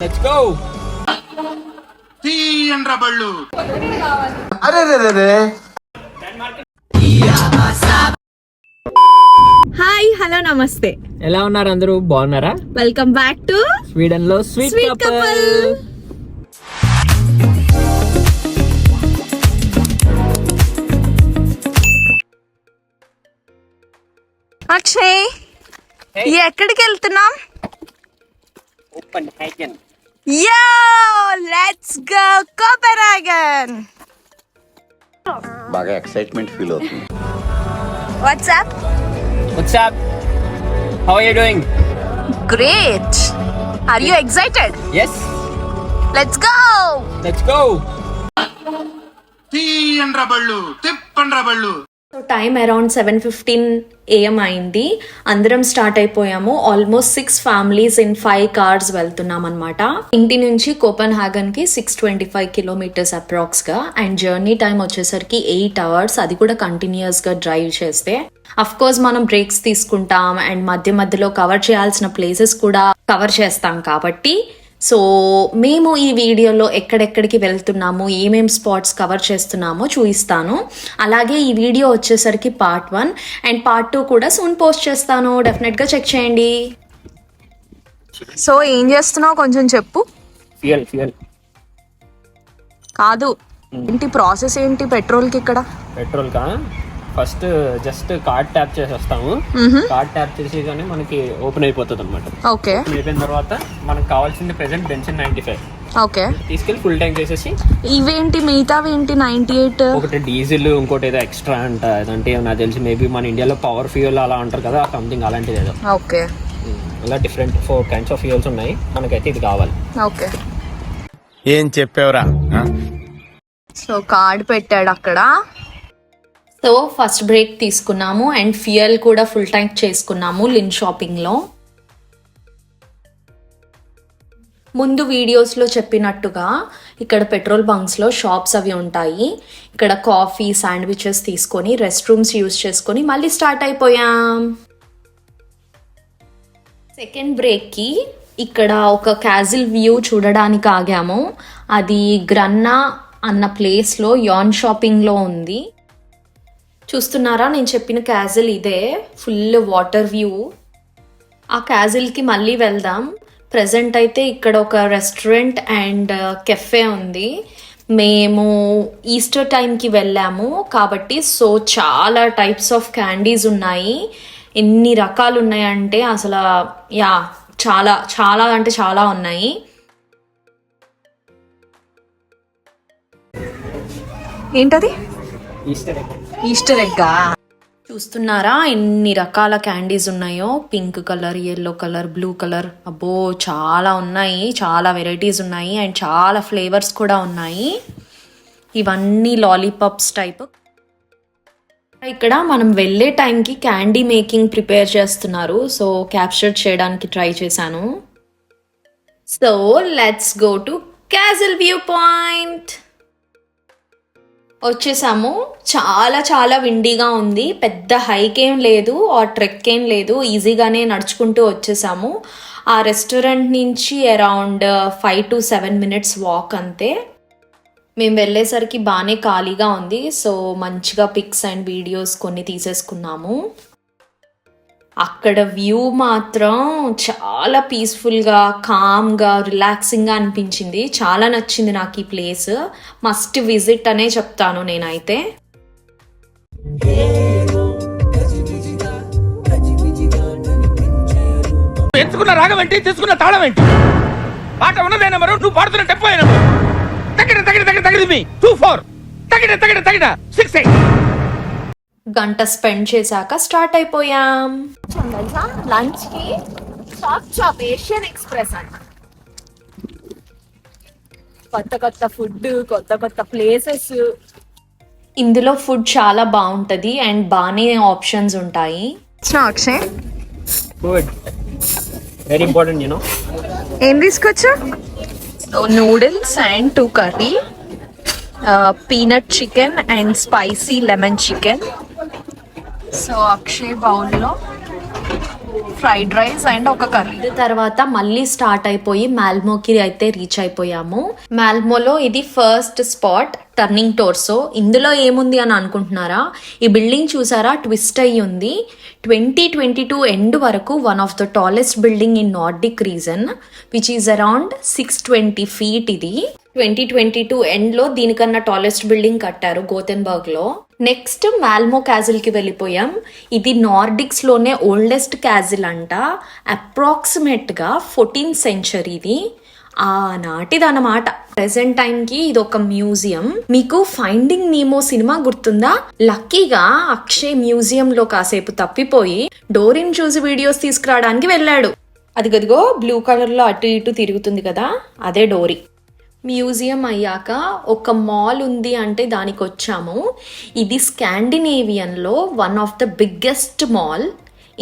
Let's go. తీయండ్రా బళ్ళు. అరే రే రే రే. హాయ్ హలో నమస్తే, ఎలా ఉన్నారు అందరూ? బాగున్నారా? వెల్కమ్ బ్యాక్ టు స్వీడన్ లో స్వీట్ కపుల్. అక్షయ్, ఎక్కడికి వెళ్తున్నాం? Copenhagen. Yo let's go Copenhagen. బాగా ఎక్సైట్మెంట్ ఫీల్ అవుతుంది. What's up what's up, how are you doing? Great. Are you excited? yes, let's go. let's go. తీయండ్రా బళ్ళు, తిప్పండ్రా బళ్ళు. సో టైం అరౌండ్ 7:15 AM అయింది. అందరం స్టార్ట్ అయిపోయాము. ఆల్మోస్ట్ 6 ఫ్యామిలీస్ ఇన్ 5 కార్స్ వెళ్తున్నాం అనమాట. ఇంటి నుంచి కోపెన్హాగన్ కి 625 కిలోమీటర్స్ అప్రాక్స్ గా. అండ్ జర్నీ టైం వచ్చేసరికి 8 hours, అది కూడా కంటిన్యూస్ గా డ్రైవ్ చేస్తే. అఫ్ కోర్స్ మనం బ్రేక్స్ తీసుకుంటాం అండ్ మధ్య మధ్యలో కవర్ చేయాల్సిన ప్లేసెస్ కూడా కవర్ చేస్తాం కాబట్టి. సో మేము ఈ వీడియోలో ఎక్కడెక్కడికి వెళ్తున్నాము, ఏమేం స్పాట్స్ కవర్ చేస్తున్నామో చూపిస్తాను. అలాగే ఈ వీడియో వచ్చేసరికి పార్ట్ 1 అండ్ పార్ట్ 2 కూడా సూన్ పోస్ట్ చేస్తాను. డెఫినెట్గా చెక్ చేయండి. సో ఏం చేస్తున్నావు కొంచెం చెప్పు. ఫ్యూయల్ కాదు, ఏంటి ప్రాసెస్ ఏంటి పెట్రోల్కి ఇక్కడ? పెట్రోల్ కా ఫస్ట్ జస్ట్ కార్డ్ ట్యాప్ చేసి వస్తాము. కార్డ్ ట్యాప్ చేసి కానీ మనకి ఓపెన్ అయిపోతుంది అనమాట. ఓకే, అయిపోయిన తర్వాత మనకు కావాల్సింది ప్రెసెంట్ బెంజిన్ 95. ఓకే, తీసుకెళ్ళి ఫుల్ ట్యాంక్ చేసేసి. ఇవేంటి మిగతావేంటి 98? ఒకటి డీజిల్, ఇంకోటి ఏదో ఎక్స్ట్రా అంట. అదంటే నాకు తెలిసి మేబీ మన ఇండియాలో పవర్ ఫ్యూయల్ అలా అంటారు కదా, సంథింగ్ అలాంటిది ఏదో. ఓకే, అలా డిఫరెంట్ 4 kinds ఆఫ్ ఫ్యూయల్స్ ఉన్నాయి. మనకైతే ఇది కావాలి. ఓకే. ఏం చెప్పావురా? సో కార్డ్ పెట్టాడు అక్కడ. సో ఫస్ట్ బ్రేక్ తీసుకున్నాము అండ్ ఫ్యూయల్ కూడా ఫుల్ ట్యాంక్ చేసుకున్నాము లిన్ షాపింగ్లో. ముందు వీడియోస్లో చెప్పినట్టుగా ఇక్కడ పెట్రోల్ బంక్స్లో షాప్స్ అవి ఉంటాయి. ఇక్కడ కాఫీ, శాండ్విచెస్ తీసుకొని రెస్ట్ రూమ్స్ యూజ్ చేసుకొని మళ్ళీ స్టార్ట్ అయిపోయాం. సెకండ్ బ్రేక్కి ఇక్కడ ఒక క్యాజిల్ వ్యూ చూడడానికి ఆగాము. అది గ్రన్నా అన్న ప్లేస్లో యాన్ షాపింగ్లో ఉంది. చూస్తున్నారా, నేను చెప్పిన క్యాజిల్ ఇదే. Full water view. ఆ క్యాజిల్కి మళ్ళీ వెళ్దాం. ప్రజెంట్ అయితే ఇక్కడ ఒక రెస్టారెంట్ అండ్ కెఫే ఉంది. మేము ఈస్టర్ టైంకి వెళ్ళాము కాబట్టి సో చాలా టైప్స్ ఆఫ్ క్యాండీస్ ఉన్నాయి. ఎన్ని రకాలు ఉన్నాయంటే అసలు చాలా చాలా అంటే చాలా ఉన్నాయి. ఏంటది? ఈస్టర్ ఎగ్గా? చూస్తున్నారా ఎన్ని రకాల క్యాండీస్ ఉన్నాయో. Pink colour, yellow colour, blue colour. అబ్బో చాలా ఉన్నాయి, చాలా వెరైటీస్ ఉన్నాయి అండ్ చాలా ఫ్లేవర్స్ కూడా ఉన్నాయి. ఇవన్నీ లాలీపాప్స్ టైప్. ఇక్కడ మనం వెళ్ళే టైంకి క్యాండీ మేకింగ్ ప్రిపేర్ చేస్తున్నారు. సో క్యాప్చర్ చేయడానికి ట్రై చేశాను. So let's go to castle view point. వచ్చేసాము. చాలా చాలా విండీగా ఉంది. పెద్ద హైక్ ఏం లేదు, ఆ ట్రెక్ ఏం లేదు. ఈజీగానే నడుచుకుంటూ వచ్చేసాము. ఆ రెస్టారెంట్ నుంచి అరౌండ్ 5 to 7 minutes వాక్ అంతే. మేము వెళ్ళేసరికి బాగానే ఖాళీగా ఉంది. సో మంచిగా పిక్స్ అండ్ వీడియోస్ కొన్ని తీసేసుకున్నాము. అక్కడ వ్యూ మాత్రం చాలా పీస్ఫుల్గా, కామ్గా, రిలాక్సింగ్గా అనిపించింది. చాలా నచ్చింది నాకు ఈ ప్లేస్. మస్ట్ విజిట్ అనే చెప్తాను నేనైతే. ఎంచుకున్న రాగం ఏంటి, తీసుకున్న తాళం ఏంటి? పాట ఉన్నదే నెంబరు, నువ్వు పాడుతున్న టెంపో నెంబరు. తగిన తగిన తగిన తగిన 24 తగిన తగిన తగిన 68. గంట స్పెండ్ చేశాక స్టార్ట్ అయిపోయాం. లంచ్ కి చాప్ ఏషియన్ ఎక్స్ప్రెస్ అంట. కొత్త కొత్త ఫుడ్, కొత్త కొత్త ప్లేసెస్. ఇందులో ఫుడ్ చాలా బాగుంటది అండ్ బాగానే ఆప్షన్స్ ఉంటాయి. Akshay, good, very important you know. ఏం తీసుకొచ్చా? Noodles and 2 curry, peanut chicken and spicy lemon chicken. So Akshay బౌల్లో ఫ్రైడ్ రైస్ అండ్ ఒక కర్రీ. ఇది తర్వాత మళ్ళీ స్టార్ట్ అయిపోయి మాల్మోకి అయితే రీచ్ అయిపోయాము. మాల్మోలో ఇది ఫస్ట్ స్పాట్ టర్నింగ్ టోర్సో. ఇందులో ఏముంది అని అనుకుంటున్నారా? ఈ బిల్డింగ్ చూసారా, ట్విస్ట్ అయ్యి ఉంది. 2022 ఎండ్ వరకు one of the tallest building in Nordic reason, which is around 620 feet. ఇది 2022 ఎండ్ లో దీనికన్నా టాలెస్ట్ బిల్డింగ్ కట్టారు గోతెన్బర్గ్ లో. నెక్స్ట్ మాల్మో క్యాజిల్ కి వెళ్ళిపోయాం. ఇది నార్డిక్స్ లోనే ఓల్డెస్ట్ క్యాజిల్ అంట. అప్రాక్సిమేట్ గా 14th century ఇది. ఆనాటిదన్నమాట. ప్రెసెంట్ టైం కి ఇది ఒక మ్యూజియం. మీకు ఫైండింగ్ నీమో సినిమా గుర్తుందా? లక్కీగా అక్షయ్ మ్యూజియం లో కాసేపు తప్పిపోయి డోరీని చూసి వీడియోస్ తీసుకురావడానికి వెళ్ళాడు. అది గదిగో బ్లూ కలర్ లో అటు ఇటు తిరుగుతుంది కదా, అదే డోరీ. మ్యూజియం అయ్యాక ఒక మాల్ ఉంది అంటే దానికి వచ్చాము. ఇది స్కాండినేవియన్లో one of the biggest mall.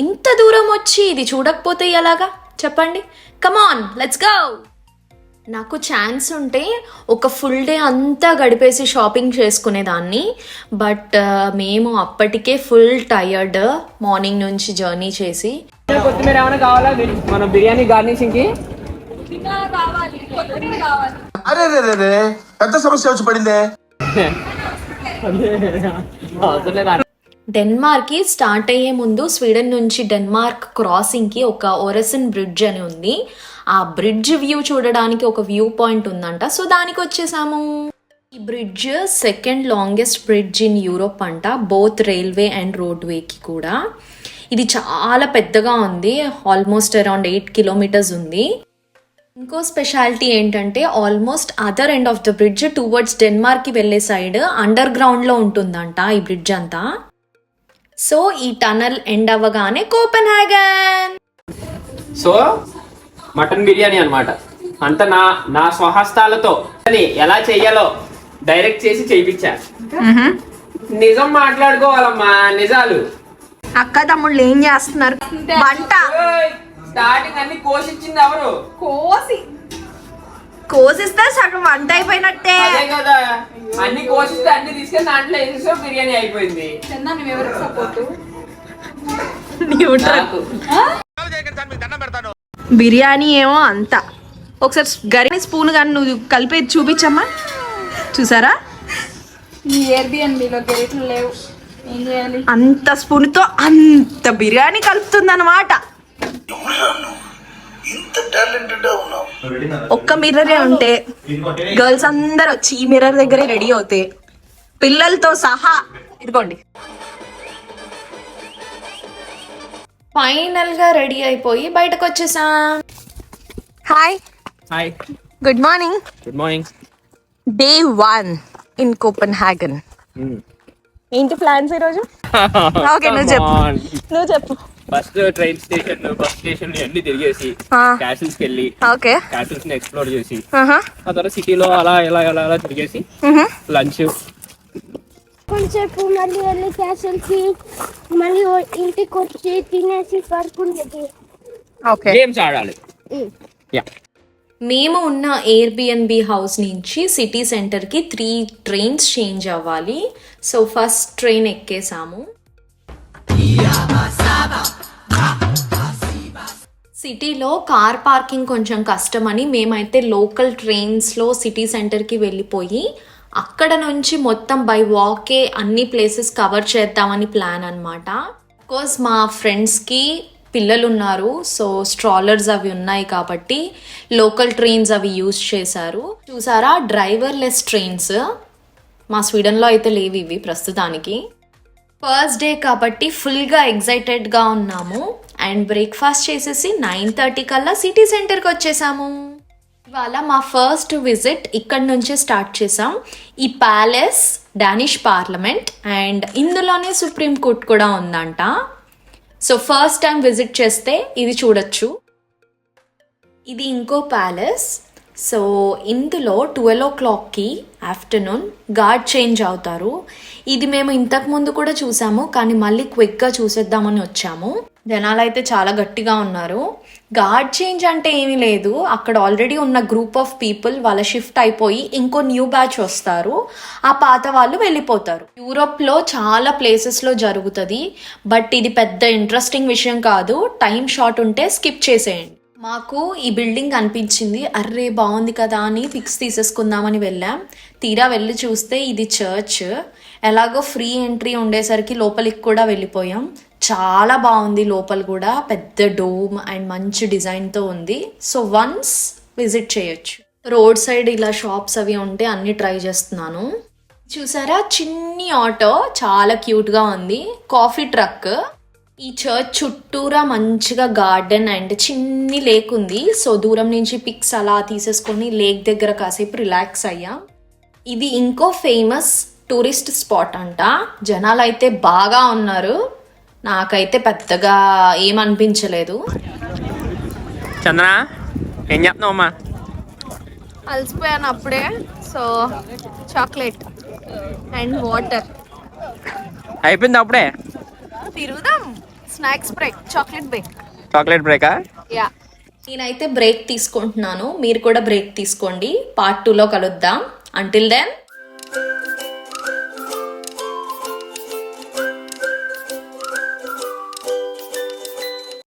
ఇంత దూరం వచ్చి ఇది చూడకపోతే ఎలాగా చెప్పండి? Come on let's go. నాకు ఛాన్స్ ఉంటే ఒక ఫుల్ డే అంతా గడిపేసి షాపింగ్ చేసుకునేదాన్ని. బట్ మేము అప్పటికే ఫుల్ టయర్డ్ మార్నింగ్ నుంచి జర్నీ చేసి. కొత్తిమీర ఏమైనా కావాలా మన బిర్యానీ గార్నిషింగ్ కి? అరే పెద్ద సమస్య వచ్చి పడిందే. డెన్మార్క్ కి స్టార్ట్ అయ్యే ముందు స్వీడన్ నుంచి డెన్మార్క్ క్రాసింగ్ కి ఒక ఓరెసన్ బ్రిడ్జ్ అని ఉంది. ఆ బ్రిడ్జ్ వ్యూ చూడడానికి ఒక వ్యూ పాయింట్ ఉందంట. సో దానికి వచ్చేసాము. ఈ bridge second longest bridge in Europe అంట, బోత్ రైల్వే అండ్ రోడ్వేకి కూడా. ఇది చాలా పెద్దగా ఉంది, ఆల్మోస్ట్ అరౌండ్ 8 kilometers ఉంది. ఇంకో స్పెషాలిటీ ఏంటంటే almost other end of the bridge towards Denmark కి వెళ్లే సైడ్ అండర్ గ్రౌండ్ లో ఉంటుందంట ఈ బ్రిడ్జ్ అంతా. సో ఈ టనల్ ఎండ్ అవ్వగానే కోపెన్హాగన్. సో మటన్ బిర్యానీ అన్నమాట. అంత నా స్వహస్తాలతో ఎలా చెయ్యాలో డైరెక్ట్ చేసి చేయించా. నిజం మాట్లాడుకోవాలమ్మా, నిజాలు. అక్క తమ్ముళ్ళు ఏం చేస్తున్నారు? వంట స్టార్టింగ్ అన్ని కోసిచ్చింది ఎవరు? కోసిస్తే సగం వంట అయిపోయినట్టే. అదే కదా, అన్ని కోసిస్తే అన్ని తీసుకెళ్ళి దాంట్లో వేసేసో బిర్యానీ అయిపోయింది. బిర్యానీ ఏమో అంత. ఒకసారి గరిని స్పూన్ కానీ నువ్వు కలిపి చూపించమ్మా. చూసారా, అంత స్పూన్ తో అంత బిర్యానీ కలుపుతుంది అన్నమాట. ఒక్క మిర్రరే ఉంటే గర్ల్స్ అందరు వచ్చి ఈ మిర్రర్ దగ్గరే రెడీ అవుతే పిల్లలతో సహా. ఇదిగోండి, ఫైనల్ గా రెడీ అయిపోయి బయటకు వచ్చేసాం. Hi hi, good morning. Good morning. Day 1 in Copenhagen. ఏంటి ప్లాన్స్ ఈరోజు? ఓకే, నువ్వు చెప్పు. First train station, bus station అన్ని తిరిగేసి క్యాసిల్స్ కి వెళ్ళి క్యాసిల్స్ ని ఎక్స్ప్లోర్ చేసి ఆ తర్వాత సిటీలో అలా ఇలా ఇలా అలా తిరిగేసి లంచ్ కొంచెంసేపు మళ్ళీ వెళ్ళి క్యాసిల్కి మళ్ళీ ఇంటికి వచ్చి తినేసి పడుకునేది. గేమ్స్ ఆడాలి. మేము ఉన్న ఎయిర్బిఎన్బి హౌస్ నుంచి సిటీ సెంటర్కి 3 trains చేంజ్ అవ్వాలి. సో ఫస్ట్ ట్రైన్ ఎక్కేసాము. సిటీలో కార్ పార్కింగ్ కొంచెం కష్టమని మేమైతే లోకల్ ట్రైన్స్లో సిటీ సెంటర్కి వెళ్ళిపోయి అక్కడ నుంచి మొత్తం బై వాకే అన్ని ప్లేసెస్ కవర్ చేద్దామని ప్లాన్ అనమాట. బికాజ్ మా ఫ్రెండ్స్కి పిల్లలు ఉన్నారు, సో స్ట్రాలర్స్ అవి ఉన్నాయి కాబట్టి లోకల్ ట్రైన్స్ అవి యూజ్ చేశారు. చూసారా, డ్రైవర్లెస్ ట్రైన్స్. మా స్వీడన్లో అయితే లేవు ఇవి ప్రస్తుతానికి. ఫస్ట్ డే కాబట్టి ఫుల్గా ఎగ్జైటెడ్గా ఉన్నాము. అండ్ బ్రేక్ఫాస్ట్ చేసేసి 9:30 కల్లా సిటీ సెంటర్కి వచ్చేసాము. ఇవాళ మా ఫస్ట్ విజిట్ ఇక్కడ నుంచే స్టార్ట్ చేసాం. ఈ ప్యాలెస్ డానిష్ పార్లమెంట్ అండ్ ఇందులోనే సుప్రీం కోర్ట్ కూడా ఉందంట. సో ఫస్ట్ టైం విజిట్ చేస్తే ఇది చూడొచ్చు. ఇది ఇంకో ప్యాలెస్. సో ఇందులో 12 o'clockకి ఆఫ్టర్నూన్ గార్డ్ చేంజ్ అవుతారు. ఇది మేము ఇంతకుముందు కూడా చూసాము, కానీ మళ్ళీ క్విక్గా చూసేద్దామని వచ్చాము. జనాలు అయితే చాలా గట్టిగా ఉన్నారు. గార్డ్ చేంజ్ అంటే ఏమీ లేదు, అక్కడ ఆల్రెడీ ఉన్న గ్రూప్ ఆఫ్ పీపుల్ వాళ్ళ షిఫ్ట్ అయిపోయి ఇంకో న్యూ బ్యాచ్ వస్తారు, ఆ పాత వాళ్ళు వెళ్ళిపోతారు. యూరోప్లో చాలా ప్లేసెస్లో జరుగుతుంది, బట్ ఇది పెద్ద ఇంట్రెస్టింగ్ విషయం కాదు. టైం షార్ట్ ఉంటే స్కిప్ చేసేయండి. మాకు ఈ బిల్డింగ్ అనిపించింది, అర్రే బాగుంది కదా అని పిక్స్ తీసేసుకుందామని వెళ్ళాం. తీరా వెళ్ళి చూస్తే ఇది చర్చ్. ఎలాగో ఫ్రీ ఎంట్రీ ఉండేసరికి లోపలికి కూడా వెళ్ళిపోయాం. చాలా బాగుంది లోపల కూడా, పెద్ద డోమ్ అండ్ మంచి డిజైన్తో ఉంది. సో వన్స్ విజిట్ చేయొచ్చు. రోడ్ సైడ్ ఇలా షాప్స్ అవి ఉంటే అన్ని ట్రై చేస్తున్నాను. చూసారా చిన్ని ఆటో, చాలా క్యూట్గా ఉంది. Coffee truck. ఈ చర్చ్ చుట్టూరా మంచిగా గార్డెన్ అండ్ చిన్ని లేక్ ఉంది. సో దూరం నుంచి పిక్స్ అలా తీసేసుకొని లేక్ దగ్గర కాసేపు రిలాక్స్ అయ్యాం. ఇది ఇంకో ఫేమస్ టూరిస్ట్ స్పాట్ అంట. జనాలు అయితే బాగా ఉన్నారు, నాకైతే పెద్దగా ఏమనిపించలేదు. చంద్ర ఏం చెప్తున్నావు అమ్మా? అలసిపోయాను అప్పుడే. So chocolate and water. అయిపోయింది అప్పుడే? తిరుగుదాం. Snacks break, chocolate break. Chocolate బ్రేకా? యా. నేనైతే బ్రేక్ తీసుకుంటున్నాను, మీరు కూడా బ్రేక్ తీసుకోండి. పార్ట్ 2లో కలుద్దాం. Until then